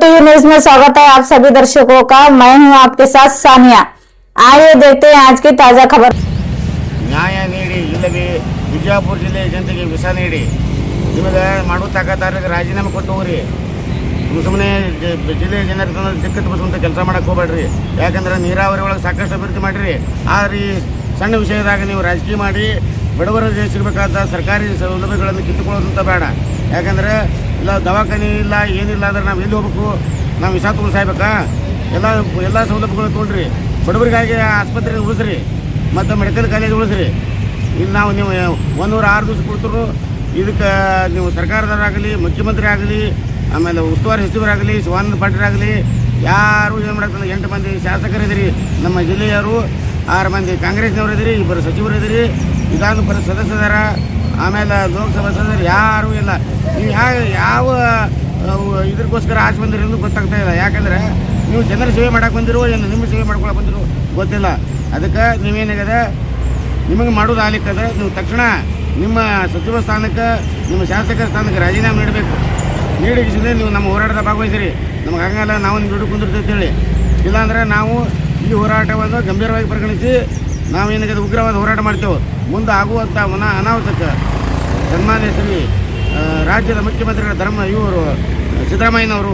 TV news में स्वागत है आप सभी दर्शकों का। मैं हूं आपके साथ सानिया। आइए देखते हैं आज की ताजा खबर। ನ್ಯಾಯ ನೀಡಿ ಇಲ್ಲವೇ ವಿಜಯಪುರ ಜಿಲ್ಲೆಯ ಜನತೆಗೆ ವಿಷ ನೀಡಿ ನಿಮಗೆ ಮಾಡೋ ತಾಕತ್ತಾರಿಗೆ ರಾಜೀನಾಮೆ ಕೊಟ್ಟು ಹೋಗ್ರಿ. ಸುಮ್ಮನೆ ಜಿಲ್ಲೆಯ ಜನರಿಗೆ ದಿಕ್ಕತ್ತು ಬಸುವಂಥ ಕೆಲಸ ಮಾಡಕ್ಕೆ ಹೋಗ್ಬೇಡ್ರಿ. ಯಾಕಂದ್ರೆ ನೀರಾವರಿ ಒಳಗೆ ಸಾಕಷ್ಟು ಅಭಿವೃದ್ಧಿ ಮಾಡಿರಿ. ಆದರೆ ಈ ಸಣ್ಣ ವಿಷಯದಾಗ ನೀವು ರಾಜಕೀಯ ಮಾಡಿ ಬಡವರಿಗೆ ಸಿಗಬೇಕಾದ ಸರ್ಕಾರಿ ಸೌಲಭ್ಯಗಳನ್ನು ಕಿತ್ತುಕೊಳ್ಳೋದಂತ ಬೇಡ. ಯಾಕಂದರೆ ಇಲ್ಲ ದವಾಖಾನೆ ಇಲ್ಲ ಏನಿಲ್ಲ ಅಂದ್ರೆ ನಾವು ಎಲ್ಲಿ ಹೋಗ್ಬೇಕು? ನಾವು ವಿಷ ತೊಗೊಂಡು ಸಾಯ್ಬೇಕಾ? ಎಲ್ಲ ಸೌಲಭ್ಯಗಳು ತೊಗೊಂಡ್ರಿ. ಬಡವರಿಗಾಗಿ ಆಸ್ಪತ್ರೆ ಉಳಿಸ್ರಿ ಮತ್ತು ಮೆಡಿಕಲ್ ಕಾಲೇಜ್ ಉಳಿಸ್ರಿ. ಇಲ್ಲಿ ನೀವು 106 ದಿವಸ ಕೊಡ್ತರು. ಇದಕ್ಕೆ ನೀವು ಸರ್ಕಾರದವರಾಗಲಿ, ಮುಖ್ಯಮಂತ್ರಿ ಆಗಲಿ, ಆಮೇಲೆ ಉಸ್ತುವಾರಿ ಸಚಿವರಾಗಲಿ, ಶಿವಾನಂದ ಪಾಟೀಲರಾಗಲಿ ಯಾರು ಏನು ಮಾಡಕ್ಕೆ 8 ಮಂದಿ ಶಾಸಕರಿದ್ದೀರಿ ನಮ್ಮ ಜಿಲ್ಲೆಯವರು, 6 ಮಂದಿ ಕಾಂಗ್ರೆಸ್ನವರು ಇದ್ದೀರಿ, 2 ಸಚಿವರು ಇದ್ದೀರಿ, ವಿಧಾನ ಪರಿಷತ್ ಸದಸ್ಯರ, ಆಮೇಲೆ ಲೋಕಸಭಾ ಸದಸ್ಯರು ಯಾರೂ ಇಲ್ಲ. ನೀವು ಯಾವ ಇದಕ್ಕೋಸ್ಕರ ಆಚೆ ಬಂದಿರಿ ಎಂದು ಗೊತ್ತಾಗ್ತಾ ಇಲ್ಲ. ಯಾಕಂದರೆ ನೀವು ಜನರ ಸೇವೆ ಮಾಡೋಕೆ ಬಂದಿರೋ ಏನು ನಿಮ್ಮ ಸೇವೆ ಮಾಡ್ಕೊಳಕ್ಕೆ ಬಂದಿರೋ ಗೊತ್ತಿಲ್ಲ. ಅದಕ್ಕೆ ನೀವೇನಾಗದೆ ನಿಮಗೆ ಮಾಡೋದು ಆಗ್ಲಿಕ್ಕಂದ್ರೆ ನೀವು ತಕ್ಷಣ ನಿಮ್ಮ ಸಚಿವ ಸ್ಥಾನಕ್ಕೆ, ನಿಮ್ಮ ಶಾಸಕರ ಸ್ಥಾನಕ್ಕೆ ರಾಜೀನಾಮೆ ನೀಡಬೇಕು. ನೀಡಿಸಿದ್ರೆ ನೀವು ನಮ್ಮ ಹೋರಾಟದ ಭಾಗವಹಿಸಿರಿ. ನಮಗೆ ಹಂಗಲ್ಲ, ನಾವು ನಿಮ್ಮ ದುಡ್ಡು ಕುಂದಿರ್ತೀವಿ ಅಂತೇಳಿ. ಇಲ್ಲಾಂದರೆ ನಾವು ಈ ಹೋರಾಟವನ್ನು ಗಂಭೀರವಾಗಿ ಪರಿಗಣಿಸಿ ನಾವೇನಾಗದೆ ಉಗ್ರವಾದ ಹೋರಾಟ ಮಾಡ್ತೇವೆ. ಮುಂದೆ ಆಗುವಂಥ ಅನಾಹುತಕ್ಕೆ ಸನ್ಮಾನ್ಯ ಶ್ರೀ ರಾಜ್ಯದ ಮುಖ್ಯಮಂತ್ರಿಗಳ ಸಿದ್ದರಾಮಯ್ಯನವರು,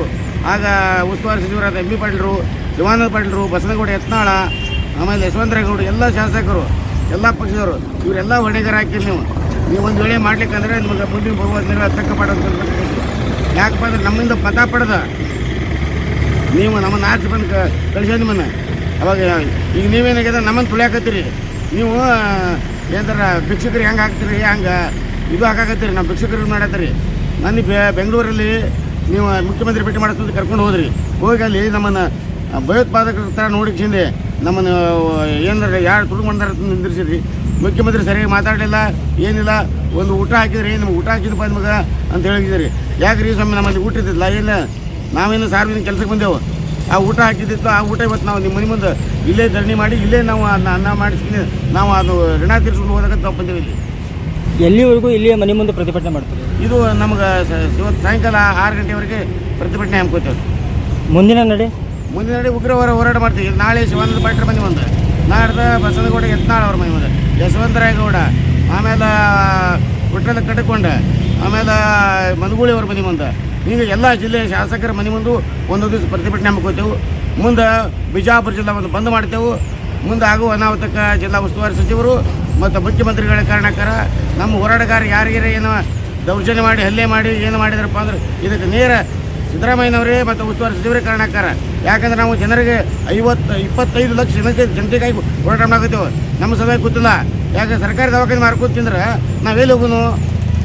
ಆಗ ಉಸ್ತುವಾರಿ ಸಚಿವರಾದ ಎಂ ಬಿ ಪಾಟೀಲರು, ಶಿವಾನಂದ ಪಾಟೀಲರು, ಬಸನಗೌಡ ಯತ್ನಾಳ, ಆಮೇಲೆ ಯಶವಂತರೇಗೌಡ, ಎಲ್ಲ ಶಾಸಕರು, ಎಲ್ಲ ಪಕ್ಷದವರು ಇವರೆಲ್ಲ ಹೊಣೆಗಾರ ಹಾಕಿ ನೀವು ಒಂದು ವೇಳೆ ಮಾಡ್ಲಿಕ್ಕಂದ್ರೆ ನಿಮಗೆ ಮುಂದಿನ ಬರುವ ತಕ್ಕ ಮಾಡೋದು. ಯಾಕಪ್ಪ ಅಂದ್ರೆ ನಮ್ಮಿಂದ ಪಥ ಪಡೆದ ನೀವು ನಮ್ಮನ್ನು ಆಚೆ ಬಂದು ಕಳಿಸೋ ನಿಮ್ಮನ್ನು. ಅವಾಗ ಈಗ ನೀವೇನಾಗಿದೆ ನಮ್ಮನ್ನು ತುಳಿಯಾಕತ್ತೀರಿ. ನೀವು ಏನಂತಾರೆ ಭಿಕ್ಷಕರಿಗೆ ಹೆಂಗೆ ಹಾಕ್ತೀರಿ, ಹಂಗೆ ಇದು ಹಾಕಾಕತ್ತೀರಿ. ನಾವು ಭಿಕ್ಷಕರಿಗೆ ಮಾಡತ್ತೀರಿ. ನನ್ನ ಬೆಂಗಳೂರಲ್ಲಿ ನೀವು ಮುಖ್ಯಮಂತ್ರಿ ಭೇಟಿ ಮಾಡಿಸ್ತಂತ ಕರ್ಕೊಂಡು ಹೋದ್ರಿ. ಹೋಗಿ ಅಲ್ಲಿ ನಮ್ಮನ್ನು ಭಯೋತ್ಪಾದಕರ ಥರ ನೋಡಿಕ್ಸಿಂದೆ ನಮ್ಮನ್ನು ಏನಾರ ಯಾರು ತುಳು ಮಾಡ್ದಾರ ನಿಂದಿರಿಸಿದ್ರಿ. ಮುಖ್ಯಮಂತ್ರಿ ಸರಿಯಾಗಿ ಮಾತಾಡಲಿಲ್ಲ, ಏನಿಲ್ಲ. ಒಂದು ಊಟ ಹಾಕಿದ್ರಿ, ನಿಮ್ಗೆ ಊಟ ಹಾಕಿದಪ್ಪ ನಿಮಗೆ ಅಂತ ಹೇಳಿದ್ದೀರಿ. ಯಾಕ್ರಿ ಸ್ವಾಮಿ ನಮ್ಮಲ್ಲಿ ಊಟ ಇದ್ದಿಲ್ಲ, ಇಲ್ಲ ನಾವೇನು ಸಾರ್ವಜನಿಕ ಕೆಲಸಕ್ಕೆ ಬಂದೆವು. ಆ ಊಟ ಹಾಕಿದ್ದಿತ್ತು, ಆ ಊಟ ಇವತ್ತು ನಾವು ನಿಮ್ಮ ಮನೆ ಮುಂದೆ ಇಲ್ಲೇ ಧರಣಿ ಮಾಡಿ ಇಲ್ಲೇ ನಾವು ಅನ್ನ ಮಾಡಿಸ್ತೀನಿ ನಾವು ಅದು ಋಣ ತೀರಿಸ್ಕೊಂಡು ಹೋದಾಗ ನಾವು ಬಂದೇವೆ. ಇಲ್ಲಿ ಎಲ್ಲಿವರೆಗೂ ಇಲ್ಲಿಯೇ ಮನೆ ಮುಂದೆ ಪ್ರತಿಭಟನೆ ಮಾಡ್ತೀವಿ. ಇದು ನಮ್ಗೆ ಇವತ್ತು ಸಾಯಂಕಾಲ 6 ಗಂಟೆವರೆಗೆ ಪ್ರತಿಭಟನೆ ಹಮ್ಮಿಕೋತೇವೆ. ಮುಂದಿನ ನಡೆ ಉಗ್ರವಾರ ಹೋರಾಟ ಮಾಡ್ತೀವಿ. ನಾಳೆ ಶಿವಾನಂದ ಪಾಟೀಲ್ ಮನೆ ಮುಂದೆ, ನಾಡ್ದು ಬಸನಗೌಡ ಯತ್ನಾಳ್ ಅವ್ರ ಮನೆ ಮುಂದೆ, ಯಶವಂತರಾಯಗೌಡ, ಆಮೇಲೆ ಕುಟ್ರದ ಕಟ್ಟಕೊಂಡ, ಆಮೇಲೆ ಮನಗೂಳಿ ಅವ್ರ ಮನೆ ಮುಂದೆ, ಹೀಗೆ ಎಲ್ಲ ಜಿಲ್ಲೆಯ ಶಾಸಕರ ಮನೆ ಮುಂದೆ ಒಂದು ದಿವಸ ಪ್ರತಿಭಟನೆ ಹಮ್ಮಿಕೋತೇವೆ. ಮುಂದೆ ಬಿಜಾಪುರ ಜಿಲ್ಲಾ ಒಂದು ಬಂದ್ ಮಾಡ್ತೇವೆ. ಮುಂದೆ ಆಗುವ ಅನಾಹುತಕ್ಕೆ ಜಿಲ್ಲಾ ಉಸ್ತುವಾರಿ ಸಚಿವರು ಮತ್ತು ಮುಖ್ಯಮಂತ್ರಿಗಳ ಕಾರಣಕ್ಕಾರ ನಮ್ಮ ಹೋರಾಟಗಾರ ಯಾರಿಗಾರ ಏನೋ ದೌರ್ಜನ್ಯ ಮಾಡಿ ಹಲ್ಲೆ ಮಾಡಿ ಏನು ಮಾಡಿದ್ರಪ್ಪ ಅಂದ್ರೆ ಇದಕ್ಕೆ ನೇರ ಸಿದ್ದರಾಮಯ್ಯನವರೇ ಮತ್ತು ಉಸ್ತುವಾರಿ ಸಚಿವರೇ ಕಾರಣಕ್ಕಾರ. ಯಾಕಂದ್ರೆ ನಾವು ಜನರಿಗೆ 25 ಲಕ್ಷ ಜನತೆಗಾಗಿ ಹೋರಾಟ ಮಾಡಾಕತ್ತೇವೆ. ನಮ್ಮ ಸಭೆ ಗೊತ್ತಿಲ್ಲ. ಯಾಕಂದ್ರೆ ಸರ್ಕಾರಿ ದವಾಖಾನೆ ಮಾರ್ಕೋತ ತಿಂದ್ರೆ ನಾವೆಲ್ಲಿ ಹೋಗೋನು?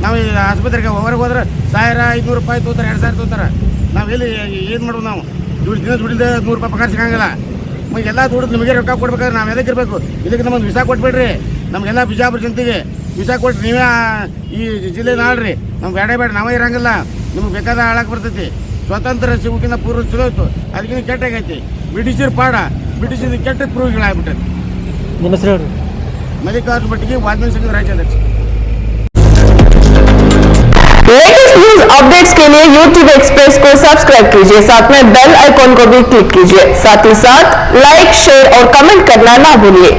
ನಾವು ಆಸ್ಪತ್ರೆಗೆ ಹೊರಗೆ ಹೋದ್ರೆ 1500 ರೂಪಾಯಿ ತೊಗೋತಾರೆ, 2000 ತೊಗೋತಾರೆ. ನಾವೆಲ್ಲಿ ಏನು ಮಾಡೋದು? ನಾವು ದಿನ ದುಡಿದ 100 ರೂಪಾಯಿ ಪಗಾರ ಸಿಗಂಗಿಲ್ಲ. ಎಲ್ಲ ದುಡ್ದು ನಿಮಗೆ ರೊಕ್ಕ ಕೊಡ್ಬೇಕಾದ್ರೆ ನಾವು ಎದಕ್ಕೆ ಇರಬೇಕು? ಇದಕ್ಕೆ ನಮ್ಮೊಂದು ವಿಸಾ ಕೊಟ್ಬಿಡ್ರಿ. ನಮಗೆಲ್ಲ ಬಿಜಾಪುರ ಜನತೆಗೆ ವಿಸಾ ಕೊಟ್ಟು ನೀವೇ ಈ ಜಿಲ್ಲೆ ನಾಳ್ರಿ. ನಮ್ಗೆ ಬೇಡ ನಾವೇ ಇರಂಗಿಲ್ಲ. ನಿಮ್ಗೆ ಬೇಕಾದ ಹಾಳಾಗಿ ಬರ್ತೈತಿ. ಸ್ವತಂತ್ರ ಸಿಗೋಕ್ಕಿಂತ ಪೂರ್ವ ಚಲೋ ಇತ್ತು, ಅದಕ್ಕಿಂತ ಕೆಟ್ಟಾಗೈತಿ. ಬ್ರಿಟಿಷರ ಪಾಡ, ಬ್ರಿಟಿಷರ ಕೆಟ್ಟ ಪೂರ್ವಗಳಾಗ್ಬಿಟ್ಟೈತಿ. ನಿಮ್ಮ ಹೆಸರು ಹೇಳ್ರಿ? ಮಲ್ಲಿಕಾರ್ಜುನ ಭಟ್ಟಿಗೆ, ವಾಲ್ಮೀಕಿ ಸಂಘದ ರಾಜ್ಯಾಧ್ಯಕ್ಷ. लेटेस्ट न्यूज अपडेट्स के लिए YouTube एक्सप्रेस को सब्सक्राइब कीजिए, साथ में बेल आइकॉन को भी क्लिक कीजिए। साथ ही साथ लाइक, शेयर और कमेंट करना ना भूलिए।